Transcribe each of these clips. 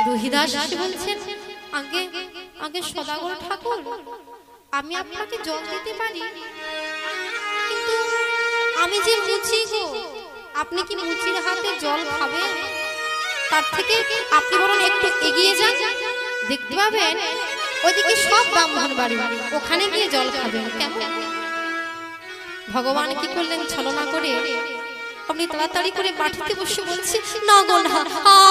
রহিদাস বলছেন, আগে আগে সদাগর ঠাকুর, আমি আপনাকে জল দিতে পারি, কিন্তু আমি যে মুচি গো, আপনি কি মুচির হাতে জল খাবেন? তার থেকে আপনি বরং একটু এগিয়ে যান, দেখতে পাবেন ওইদিকে সব ব্রাহ্মণ বাড়ি, ওখানে গিয়ে জল খাবেন। কেমন? ভগবান কি করলেন, ছলনা করে আপনি তাড়াতাড়ি করে মাটিতে বসে বলছে, না গো না,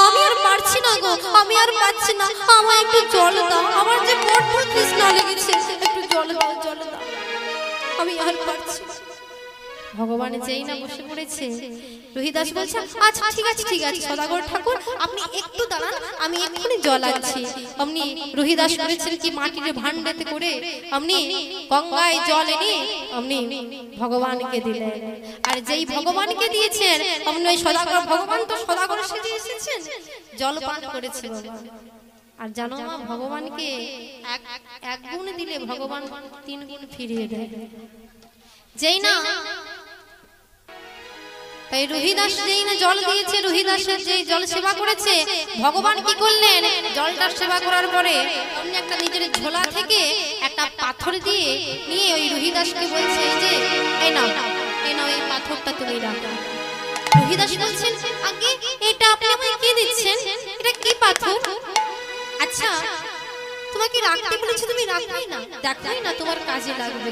আমি আর পারছি না গো, আমি আর পারছি না, আমায় একটু জল দাও, আমার যে বড্ড তৃষ্ণা লেগেছে, একটু জল দাও, জল দাও, আমি আর পারছি না। ভগবান যেই না বসে পড়েছে, রহিদাস বলছে, আচ্ছা ঠিক আছে ঠিক আছে সদাগর ঠাকুর, আপনি একটু দাঁড়ান, আমি এক্ষুনি জল আনছি। আপনি রহিদাস করেছেন কি, মাটির ভান্ডাতে করে আপনি গঙ্গায় জল এনে আপনি ভগবানকে দিলেন। আর যেই ভগবানকে দিয়েছেন, আপনি ওই সদাগর, ভগবান তো সদাগর সেজে এসেছেন, জল পান করেছে বাবা। আর জানো মা, ভগবানকে এক গুণ দিলে ভগবান 3 গুণ ফিরিয়ে দেয়। যেই না তাই রহিদাস যেই না জল দিয়েছে, রহিদাসের যেই জল সেবা করেছে, ভগবান কি করলেন, জলটার সেবা করার পরে অন্য একটা নিজের ঝোলা থেকে একটা পাথর দিয়ে নিয়ে ওই রহিদাসকে বলছে, যে এই নাও, এই নাও, এই পাথরটা তুমি রাখো। রহিদাস বলছেন, আগে এটা আপনি আমাকে কি দিচ্ছেন, এটা কি পাথর? আচ্ছা তোমাকে রাখতে বলেছি, তুমি রাখবেই না, দেখোই না তোমার কাজে লাগবে।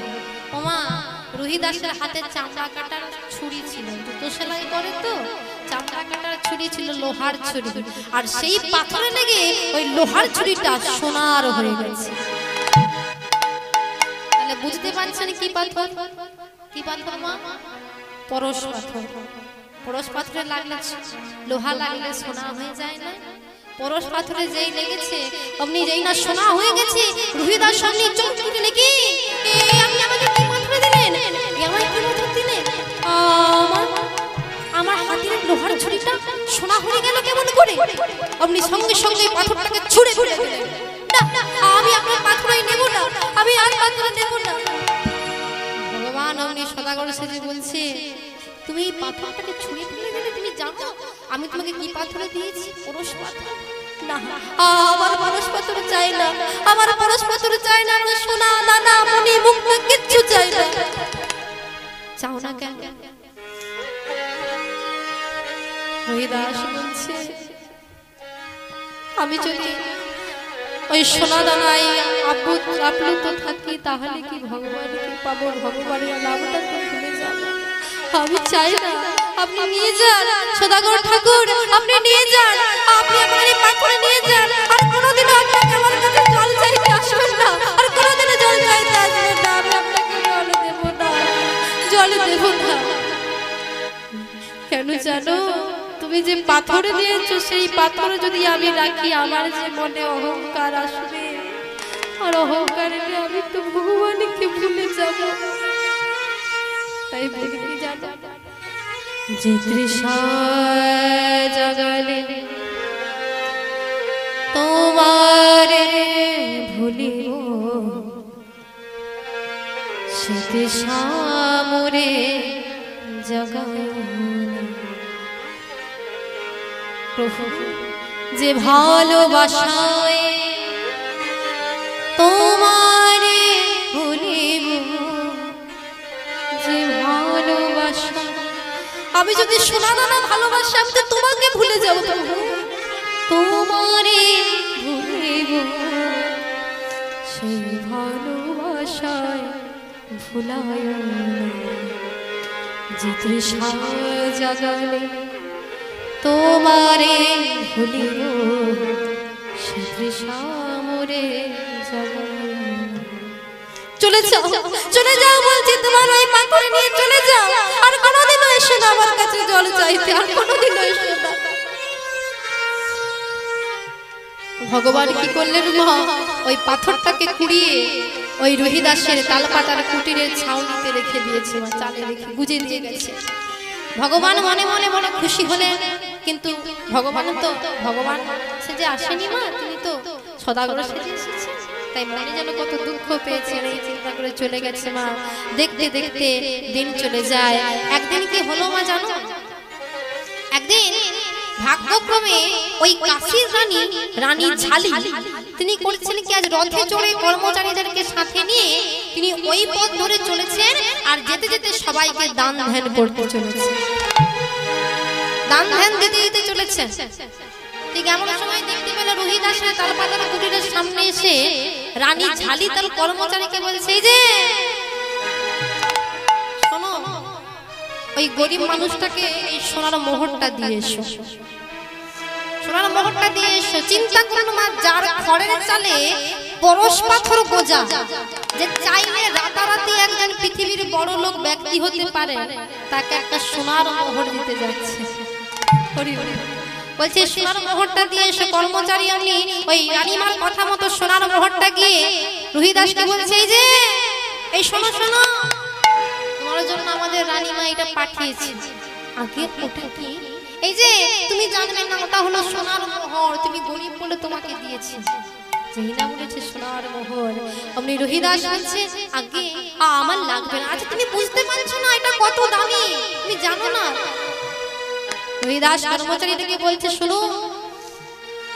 ওমা, রহিদাসের হাতে চামড়া কাটার ছুরি ছিল, জুতো সেলাই করে তো, চামড়া কাটার ছুরি ছিল লোহার ছুরি, আর সেই পাথরে লেগে ওই লোহার ছুরিটা সোনার হয়ে গেছে। তাহলে বুঝতে পারছেন কি পাথর? কি পাথর মা? পরশ পাথর। পরশ পাথরে লাগলে, লোহা লাগলে সোনা হয়ে যায় না? পরশ পাথরে যেই লেগেছে, আপনি যেই না সোনা হয়ে গেছে, রহিদাস সামনে চমকে লেগে, আপনি আমাকে কি পাথরে দিলেন, আমায় কি পাথর দিলেন? আমার হাতের লোহার ছুরিটা সোনা হয়ে গেল কেমন করে? আপনি সঙ্গে সঙ্গে পাথরটাকে ছুঁড়ে ছুঁড়ে দিলেন। না, আমি আপনার পাথরই নেব না, আমি আর পাথর নেব না। ভগবান আপনি সদাগর সেজে বলছে, তুমি এই পাথরটাকে ছুঁড়ে ফেলে দিলে, তুমি জানো আমি তোমাকে কি পাথরে দিয়েছি? পরশ পাথর। না, আমার পরশ পাথর চাই না, আমার পরশ পাথর চাই না, আমার সোনা দানা মণি মুক্তা কিচ্ছু চাই না। চাও না কেন? রহিদাস বলছে, আমি যদি ওই সোনা দানাই আপ্লুত থাকি, তাহলে কি ভগবানকে পাবো? ভগবানের নামটা তো ভুলে যাব। আমি চাই না, আপনি নিয়ে যান সদাগর ঠাকুর, আপনি নিয়ে যান, আপনি আমার এই পাথরে নিয়ে যান, আর কোনোদিনও আপনাকে আমার কাছে জল চাইতে আসবেন না, আর কোনোদিনও জল চাইতে আসবেন না, আমি আপনাকে জল দেব না, জল দেব না। কেন জানো? তুমি যে পাথরে দিয়েছো, সেই পাথরে যদি আমি রাখি, আমার যে মনে অহংকার আসবে, আর অহংকারে আমি তো ভগবানকে ভুলে যাব। তাই বলি কি জানো, যে তৃষা জাগালে তোমারে ভুলিব, সে তৃষা মোরে জাগায়। প্রভু, যে ভালোবাসায় তোমারে ভুলিব, যে ভালোবাসা, আমি যদি সোনা দানা ভালোবাসি, আমি তো তোমাকে ভুলে যাব। তোমারে ভুলিব, সেই ভালোবাসায় ভুলায় না। যে তৃষা জাগালে তোমারে ভুলিব, সে তৃষা মোরে জাগায় না। চলে যাও, চলে যাও বলছি, তোমার ওই পাথরে নিয়ে চলে যাও, আর কোনোদিনও এসো না আমার কাছে জল চাইতে, আর কোনোদিনও এসো না। ভগবান কি করলেন মা, ওই পাথরটাকে কুড়িয়ে ওই রহিদাসের তালপাতার কুটিরের ছাউনিতে রেখে দিয়েছে, চালে রেখে গুজে দিয়ে গেছে। ভগবান মনে মনে মনে খুশি হলেন, কিন্তু ভগবান তো ভগবান সেজে আসেনি মা, তিনি তো সদাগর সেজে এসেছেন, তাই মনে যেন কত দুঃখ পেয়েছেন, এই চিন্তা করে চলে গেছে মা। দেখতে দেখতে দিন চলে যায়। একদিন কি হলো মা জানো? একদিন ভাগ্যক্রমে ওই কাশীর রানী রানী ঝালি তিনি করেছিলেন কি, আজ রথে চড়ে কর্মচারীদেরকে সাথে নিয়ে তিনি ওই পথ ধরে চলেছেন আর যেতে যেতে সবাইকে দান ধ্যান করতে চলেছেন, দান ধ্যান দিতে দিতে চলেছেন। ঠিক এমন সময় দেখতে পেল রোহিদাসের তালপাতার কুটিরের সামনে এসে রানী ঝালি তার কর্মচারীকে বলছে, এই যে শোনো, ওই গরিব মানুষটাকে এই সোনার মোহরটা দিয়ে এসো, সোনার মোহরটা দিয়ে এসো। চিন্তা করুন মা, যার খড়ের চালে পরশ পাথর গোজা, যে চাইলে রাতারাতি একজন পৃথিবীর বড় লোক ব্যক্তি হতে পারে, তাকে একটা সোনার মোহর দিতে যাচ্ছে। বলছে সোনার মোহরটা দিয়ে এসে কর্মচারী আমি ওই রানীমার কথা মতো সোনার মোহরটা গিয়ে রোহিদাসকে বলছে, এই যে এই শোনো শোনো, তোমার জন্য আমাদের রানীমা এটা পাঠিয়েছে। আগে ওটা কি? এই যে তুমি জানবে না, ওটা হলো সোনার মোহর, তুমি গরিব বলে তোমাকে দিয়েছি। যেই না বলেছে সোনার মোহর, অমনি রোহিদাস বলছে, আগে আমার লাগবে না। আচ্ছা তুমি বুঝতে পারছো না এটা কত দামি, তুমি জানো না? রোহিদাস কর্মচারীটাকে বলছে, শোনো,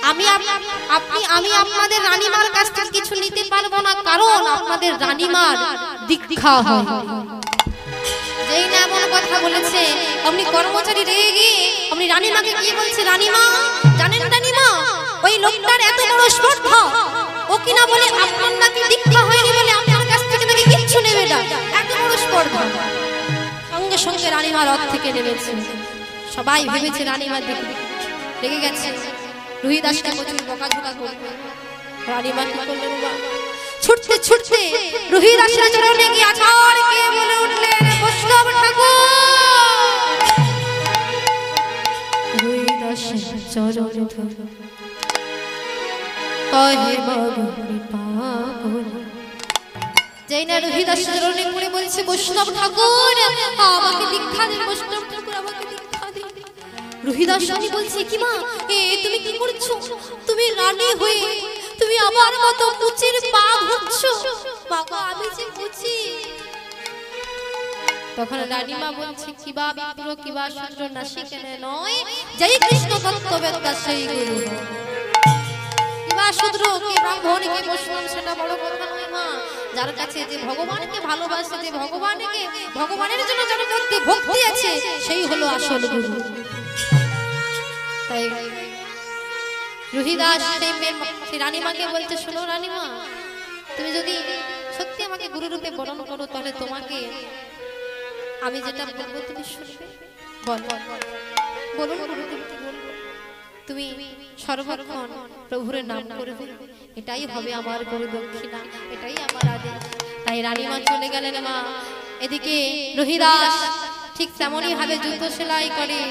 আমি আপনাদের রানীমার কাছ থেকে কিছু নিতে পারবো না, কারণ আপনাদের রানীমার দীক্ষা হয়। যেই না এমন কথা বলেছে, অমনি কর্মচারী রেগে গিয়ে অমনি রানীমাকে গিয়ে বলছে, রানীমা জানেন রানীমা, ওই লোকটার এত বড় স্পর্ধা, ও কিনা বলে আপনার নাকি দীক্ষা হয়নি বলে আপনার কাছ থেকে নাকি কিচ্ছু নেবে না, এত বড় স্পর্ধা। সঙ্গে সঙ্গে রানীমা রথ থেকে নেমেছে। সবাই ভেবেছে রানীমা রেগে গেছে, রোহিদাসকে প্রচুর বকাঝকা করবে। রানীমা কি করলেন, ছুটতে ছুটতে রোহিদাসের চরণে গিয়ে আছাড় খেয়ে বলে উঠলেন, বৈষ্ণব ঠাকুর, রোহিদাসের চরণে ধরে কহে বাবু কৃপা করে। যেই না রোহিদাসের চরণে পড়ে বলছে, বৈষ্ণব ঠাকুর আমাকে দীক্ষা দিন, বৈষ্ণব ঠাকুর আমাকে দীক্ষা দিন। রোহিদাস রানী বলছে, কি মা তুমি কি করছো? তুমি রানী হয়ে তুমি আমার মতো মুচির পা ঘুরছো? বাবা আমি যে মুচি। তখন রানীমা বলছে, কিবা বিপ্র কিবা শূদ্র নাসিকেনে নয়, যেই কৃষ্ণ তত্ত্ববেত্তা সেই গুরু। কিবা শূদ্র কে ব্রাহ্মণ কে বৈষ্ণব সেটা বড় কথা নয় মা, যার কাছে যে ভগবানকে ভালোবাসে, যে ভগবানের জন্য যার মধ্যে ভক্তি আছে, সেই হলো আসল গুরু। তাই রোহিদাস সেই রানীমাকে বলতে, শোনো রানীমা, তুমি যদি সত্যি আমাকে গুরু রূপে বরণ করো, তাহলে তোমাকে আমি যেটা বলবো তুমি শুনবে। বলুন তুমি সর্বক্ষণ প্রভুর নাম করবে, এটাই হবে আমার গুরু দক্ষিণা, এটাই আমার আদেশ। তাই রানীমা চলে গেলেন মা। এদিকে রোহিদাস ঠিক তেমনই ভাবে জুতো সেলাই করে।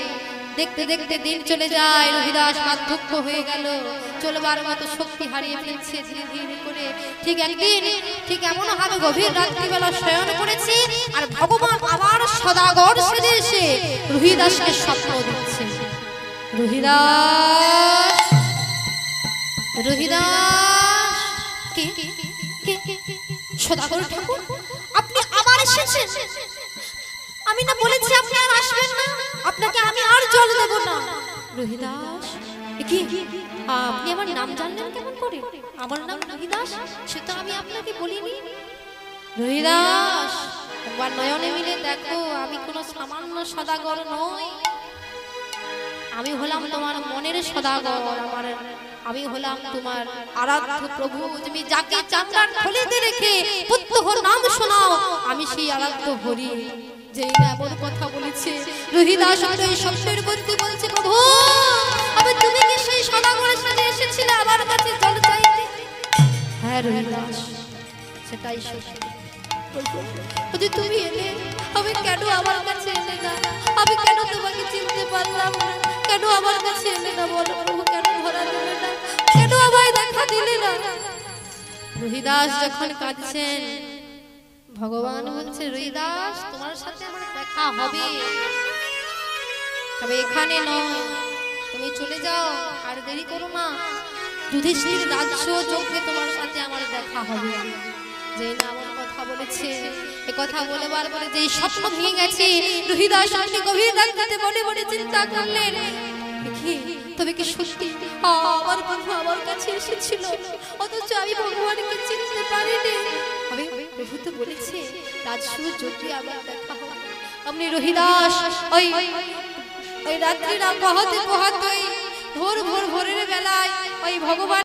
দেখতে দেখতে দিন চলে যায়, রোহিদাস বার্ধক্য হয়ে গেল, চলবার মতো শক্তি হারিয়ে ফেলছে ধীরে ধীরে করে। ঠিক একদিন ঠিক এমন ভাবে গভীর রাত্রিবেলা শয়ন করেছে, আর ভগবান আবার সদাগর সেজে এসে রোহিদাসকে স্বপ্ন দিচ্ছে। রোহিদাস রোহিদাস কে সদাগর ঠাকুর, আপনি আবার এসেছেন? আমি না বলেছি আপনি আর আসবেন না, আপনাকে আমি আর জল দেব না। রোহিদাস কি আপনি আমার নাম জানলেন কেমন করে? আমার নাম রোহিদাস, সেটা আমি আপনাকে বলিনি। রোহিদাস একবার নয়নে মিলে দেখো, আমি কোনো সামান্য সদাগর নই, আমি হলাম তোমার মনের সদাগর। আমি হলাম তোমার আরাধ্য প্রভু। তুমি যাকে চামড়ার থলিতে রেখে প্রত্যহ নাম শোনাও, আমি সেই আরাধ্য হরি। যেই না এমন কথা বলেছে, রোহিদাস এই শব্দের মধ্যে বলছে, প্রভু আমি তুমি কি সেই সদাগরের সাথে এসেছিলে আমার কাছে জল চাইতে? হ্যাঁ রোহিদাস, সেটাই সত্যি। তুমি এলে, আমি কেন আমার কাছে এলে না? আমি কেন তোমাকে চিনতে পারলাম না? কেন আমার কাছে এলে না? বলো প্রভু, কেন ধরা দিলে না? কেন আমায় দেখা দিলে না? রোহিদাস যখন কাঁদছেন, ভগবান বলছে, রোহিদাস তোমার সাথে আমার দেখা হবে, তবে এখানে নয়, তুমি চলে যাও, আর দেরি করো না, যুধিষ্ঠির রাজ্য যজ্ঞে তোমার সাথে আমার দেখা হবে। যেই না আমার কথা বলেছে, এ কথা বলেবার পরে যেই স্বপ্ন ভেঙে গেছে, রোহিদাস আপনি গভীর রাত্রিতে মনে মনে চিন্তা করলেন, দেখি তবে কি সত্যি আমার প্রভু আমার কাছে এসেছিল, অথচ আমি ভগবানকে চিনতে পারিনি। আমি প্রভু তো বলেছে রাজসূয় যদি আমার দেখা হয়, আমি রহিদাস ওই রাত্রি না পোহাতে পোহাতে ভোরের বেলায় ওই ভগবান